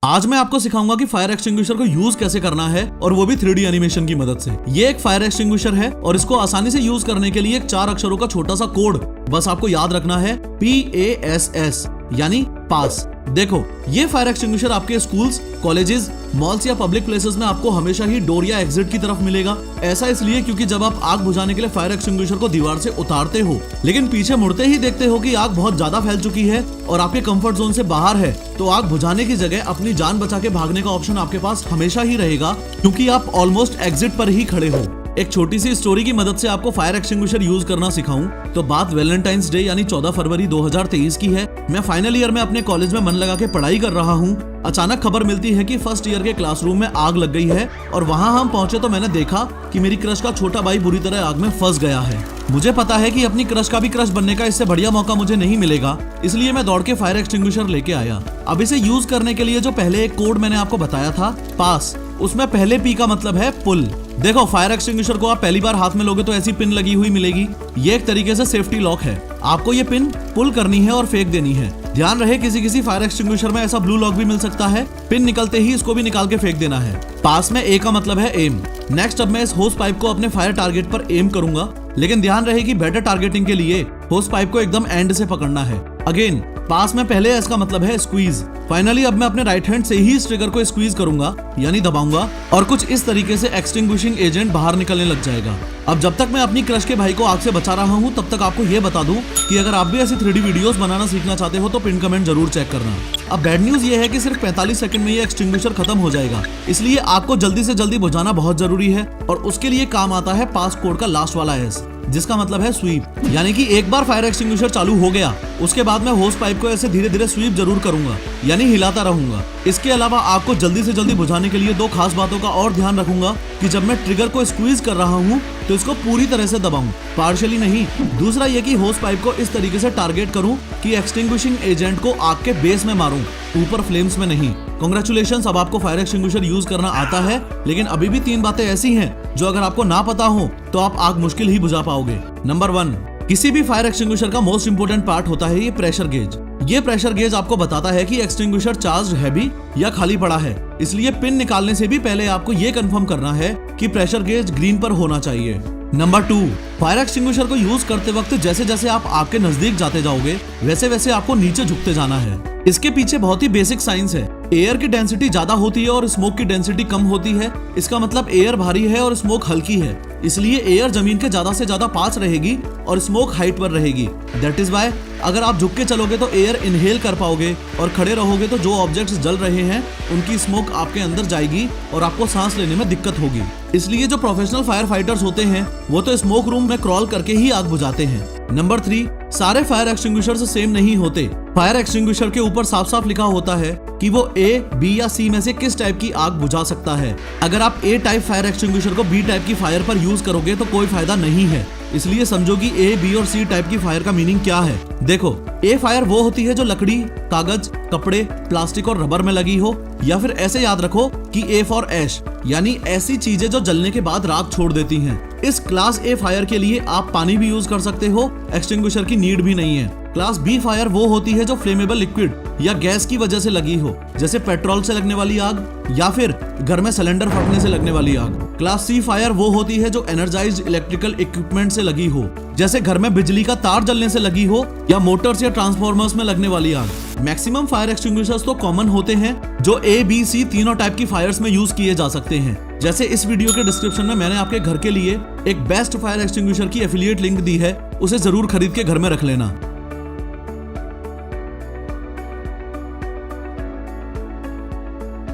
आज मैं आपको सिखाऊंगा कि फायर एक्सटिंग्विशर को यूज कैसे करना है और वो भी 3D एनिमेशन की मदद से। ये एक फायर एक्सटिंग्विशर है और इसको आसानी से यूज करने के लिए एक 4 अक्षरों का छोटा सा कोड बस आपको याद रखना है, PASS यानी पास। देखो, ये फायर एक्सटिंग्विशर आपके स्कूल्स, कॉलेजेस, मॉल्स या पब्लिक प्लेसेस में आपको हमेशा ही डोर या एग्जिट की तरफ मिलेगा। ऐसा इसलिए क्योंकि जब आप आग बुझाने के लिए फायर एक्सटिंग्विशर को दीवार से उतारते हो लेकिन पीछे मुड़ते ही देखते हो कि आग बहुत ज्यादा फैल चुकी है और आपके कंफर्ट जोन से बाहर है, तो आग बुझाने की जगह अपनी जान बचा के भागने का ऑप्शन आपके पास हमेशा ही रहेगा, क्योंकि आप ऑलमोस्ट एग्जिट पर ही खड़े हो। एक छोटी सी स्टोरी की मदद से आपको फायर एक्सटिंग्विशर यूज करना सिखाऊं तो बात वैलेंटाइंस डे यानी 14 फरवरी 2023 की है। मैं फाइनल ईयर में अपने कॉलेज में मन लगा के पढ़ाई कर रहा हूं। अचानक खबर मिलती है कि फर्स्ट ईयर के क्लासरूम में आग लग गई है और वहां हम पहुंचे तो मैंने देखा कि मेरी क्रश का छोटा भाई बुरी तरह आग में फंस गया है। मुझे पता है कि अपनी क्रश का भी क्रश बनने का इससे बढ़िया मौका मुझे नहीं मिलेगा, इसलिए मैं दौड़ के फायर एक्सटिंग्विशर लेके आया। अब इसे यूज करने के लिए जो पहले एक कोड मैंने आपको बताया था, पास, उसमें पहले P का मतलब है पुल। देखो, फायर एक्सटिंग्विशर को आप पहली बार हाथ में लोगे तो ऐसी पिन लगी हुई मिलेगी। ये एक तरीके से सेफ्टी लॉक है। आपको ये पिन पुल करनी है और फेंक देनी है। ध्यान रहे, किसी फायर एक्सटिंग्विशर में ऐसा ब्लू लॉक भी मिल सकता है। पिन निकलते ही इसको भी निकाल के फेंक देना है। पास में A का मतलब है एम। नेक्स्ट, अब मैं इस होस पाइप को अपने फायर टारगेट पर एम करूंगा, लेकिन ध्यान रहे कि बेटर टारगेटिंग के लिए होस पाइप को एकदम एंड से पकड़ना है। अगेन, पास में पहले S का मतलब है स्क्वीज। फाइनली अब मैं अपने राइट हैंड से ही इस ट्रिगर को स्क्वीज करूंगा यानी दबाऊंगा और कुछ इस तरीके से एक्सटिंग्विशिंग एजेंट बाहर निकलने लग जाएगा। अब जब तक मैं अपनी क्रश के भाई को आग से बचा रहा हूं, तब तक आपको ये बता दूं कि अगर आप भी ऐसी 3D वीडियोस बनाना सीखना चाहते हो तो पिन कमेंट जरूर चेक करना। अब बैड न्यूज ये है कि सिर्फ 45 सेकंड में ये एक्सटिंग्विशर खत्म हो जाएगा, इसलिए आपको जल्दी से जल्दी बुझाना बहुत जरूरी है और उसके लिए काम आता है पास कोड का लास्ट वाला S, जिसका मतलब है स्वीप। यानी कि एक बार फायर एक्सटिंग्विशर चालू हो गया, उसके बाद मैं होस पाइप को ऐसे धीरे धीरे स्वीप जरूर करूंगा यानी हिलाता रहूंगा। इसके अलावा आग को जल्दी से जल्दी बुझाने के लिए 2 खास बातों का और ध्यान रखूंगा कि जब मैं ट्रिगर को स्क्वीज कर रहा हूं तो इसको पूरी तरह से दबाऊं, पार्शियली नहीं। दूसरा ये कि होस पाइप को इस तरीके से टारगेट करूं कि एक्सटिंग्विशिंग एजेंट को आग के बेस में मारूं, ऊपर फ्लेम्स में नहीं। कांग्रेचुलेशंस, अब आपको फायर एक्सटिंग्विशर यूज करना आता है, लेकिन अभी भी 3 बातें ऐसी हैं जो अगर आपको ना पता हो तो आप आग मुश्किल ही बुझा पाओगे। नंबर 1, किसी भी फायर एक्सटिंग्विशर का मोस्ट इंपोर्टेंट पार्ट होता है ये प्रेशर गेज। ये प्रेशर गेज आपको बताता है कि एक्सटिंग्विशर चार्ज्ड है भी या खाली पड़ा है, इसलिए पिन निकालने से भी पहले आपको ये कंफर्म करना है कि प्रेशर गेज ग्रीन पर होना चाहिए। नंबर 2, फायर एक्सटिंग्विशर को यूज करते वक्त जैसे जैसे आप आग के नजदीक जाते जाओगे वैसे वैसे आपको नीचे झुकते जाना है। इसके पीछे बहुत ही बेसिक साइंस है। एयर की डेंसिटी ज्यादा होती है और स्मोक की डेंसिटी कम होती है। इसका मतलब एयर भारी है और स्मोक हल्की है, इसलिए एयर जमीन के ज्यादा से ज्यादा पास रहेगी और स्मोक हाइट पर रहेगी। दैट इज वाई अगर आप झुक के चलोगे तो एयर इनहेल कर पाओगे और खड़े रहोगे तो जो ऑब्जेक्ट्स जल रहे हैं उनकी स्मोक आपके अंदर जाएगी और आपको सांस लेने में दिक्कत होगी। इसलिए जो प्रोफेशनल फायर फाइटर्स होते हैं वो तो स्मोक रूम में क्रॉल करके ही आग बुझाते हैं। नंबर 3, सारे फायर एक्सटिंग्विशर्स सेम नहीं होते। फायर एक्सटिंग्विशर के ऊपर साफ साफ लिखा होता है कि वो A, B या C में से किस टाइप की आग बुझा सकता है। अगर आप A टाइप फायर एक्सटिंग्विशर को B टाइप की फायर पर यूज करोगे तो कोई फायदा नहीं है। इसलिए समझो कि A, B और C टाइप की फायर का मीनिंग क्या है। देखो, A फायर वो होती है जो लकड़ी, कागज, कपड़े, प्लास्टिक और रबर में लगी हो, या फिर ऐसे याद रखो कि A फॉर ऐश यानी ऐसी चीजें जो जलने के बाद राख छोड़ देती हैं। इस क्लास A फायर के लिए आप पानी भी यूज कर सकते हो, एक्सटिंग्विशर की नीड भी नहीं है। क्लास B फायर वो होती है जो फ्लेमेबल लिक्विड या गैस की वजह से लगी हो, जैसे पेट्रोल से लगने वाली आग या फिर घर में सिलेंडर फटने से लगने वाली आग। क्लास C फायर वो होती है जो एनर्जाइज्ड इलेक्ट्रिकल इक्विपमेंट से लगी हो, जैसे घर में बिजली का तार जलने से लगी हो या मोटर्स या ट्रांसफॉर्मर्स में लगने वाली आग। मैक्सिमम फायर एक्सटिंग्विशर्स तो कॉमन होते हैं जो A, B, C तीनों टाइप की फायर्स में यूज किए जा सकते हैं। जैसे इस वीडियो के डिस्क्रिप्शन में मैंने आपके घर के लिए एक बेस्ट फायर एक्सटिंग्विशर की एफिलिएट लिंक दी है, उसे जरूर खरीद के घर में रख लेना।